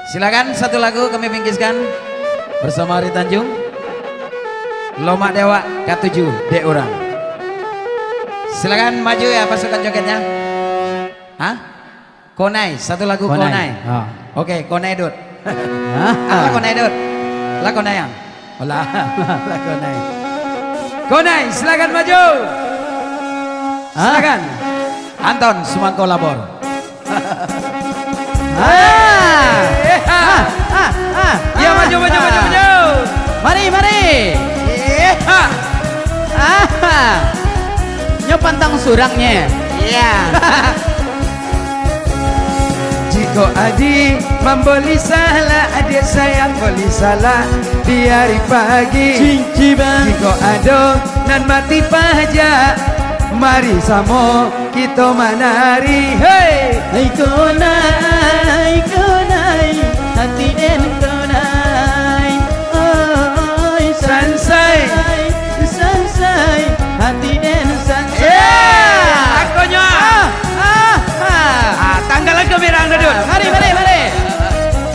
Silakan satu lagu kami bingkiskan bersama Ari Tanjung. Loma Dewa K7 Dek Urang. Silakan maju ya pasukan jogetnya. Hah? Konai, satu lagu Konai. Oh. Oke, Konai Dut. Apa Konai Dut? Lah Konai yang. Lah Konai. Konai, silakan maju. Silakan. Anton Sumangko Labor. Ya maju. Mari. Nyo pantang surangnya. Iya. Jika adik membeli salah, adik sayang beli salah di hari pagi. Jika ada nan mati pajak, mari sama kita menari. Hey, Konai, hati den konai. Oh, sansai, hati den sansai. Akonya. Tanggal gembira Dut. Mari.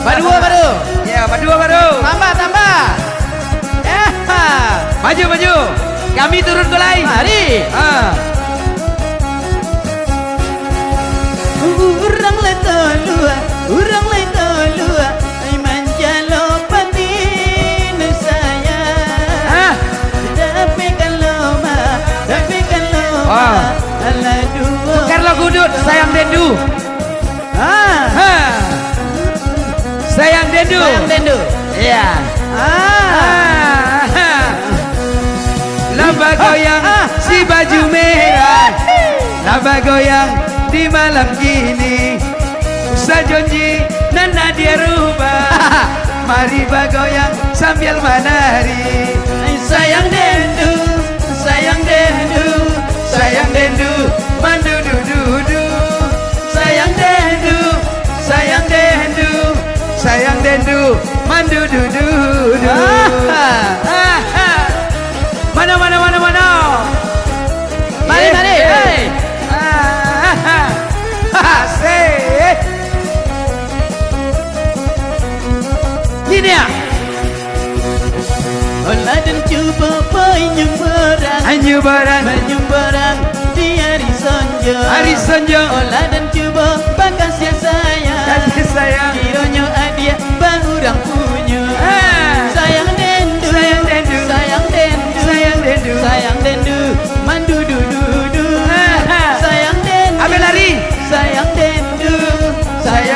Baru. Ya, baru. Tambah. Maju. Kami turun mulai. Mari. Urang le tolua, ai manjalo patin saya. Tapi kalau ala dua. Tukar lagu Dut, sayang Dendu. Sayang Dendu. Iya. Laba goyang si baju merah. Laba goyang di malam gini. Sajonji nana dia rubah. Mari bagoyang sambil menari. Sayang Dendu, Mandu du. Sayang Dendu, mandu du. Mana. Mari. Asik. Ini ya. Olah dan cuba poin nyembarang di hari sonjo. Olah dan cuba bakasnya sayang. Kironyo adia bahurang punyo. Sayang Dendu, mandu du. Sayang Dendu, Abe lari. Sayang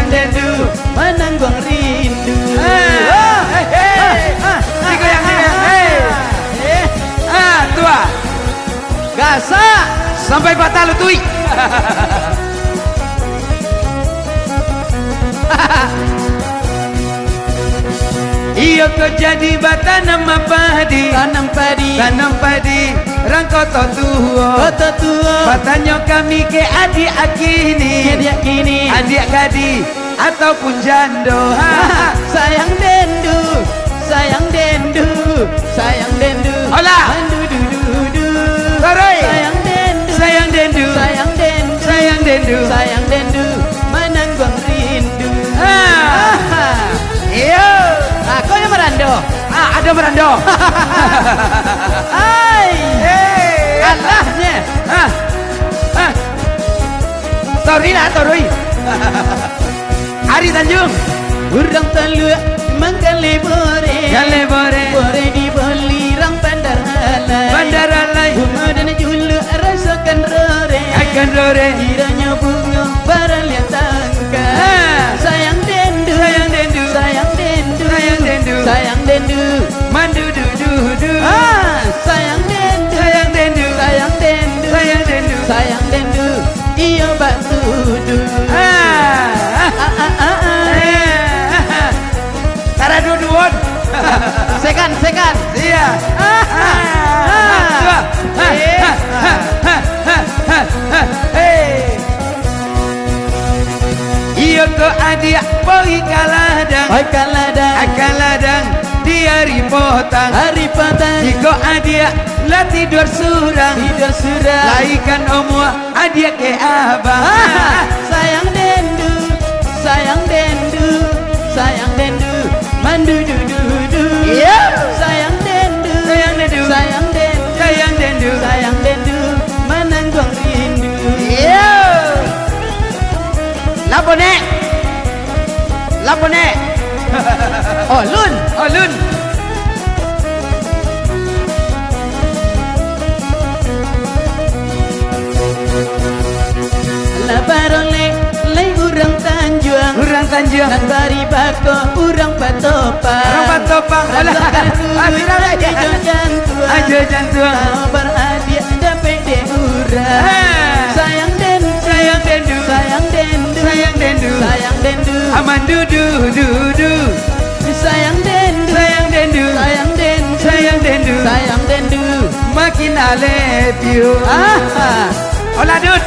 Dendu, menanggung rindu. Digoyang. Tua. Gasak Sampai batal lutui. Iyo kau jadi batanam padi. Tanam padi rangkoto tua. Batanyo kami ke adik akini. Adik gadi ataupun jando. Sayang Dendu. Olah. Mandu du. Sorry. Sayang Dendu. Sayang Dendu. Menanggung rindu. Iyo. Aku yang merando. Ada merando. Allahnya. Sorry. Ari Tanjung. Urang talua mangkale bore. Bore di boli rang bandaralai. Kemudian julu rasakan rore. Kiranya bunga baralia tangka. Sayang Dendu. Mandu du. Sayang Dendu. Iyo batu du. Tara duduan. Sekan. Iya. Iyo ko adik boy kaladang di hari potang. Jika adik lah tidur surang. Laikan omwa adik ke abang. Sayang Dendu, sayang Lapo nek? Oh Lun. Oh Lun. Labarole lay urang Tanjuang. Urang Tanjuang. Nang bari bako urang Patopang. Urang Patopang. Alah. Akhirnya aja. Aja jantuang. Sabar hadiah dapat de urang. Sayang dendu. Sayang dendu. Sayang dendu. Sayang dendu. Sayang dendu. Aman dudu dudu. Sayang dendu. Sayang dendu. Sayang dendu. Sayang dendu. Sayang dendu. Makin I love you. Hola dud.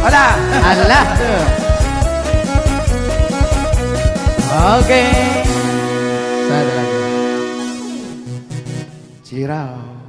Hola. Allah. Oke. Saya ada lagi. Cirau.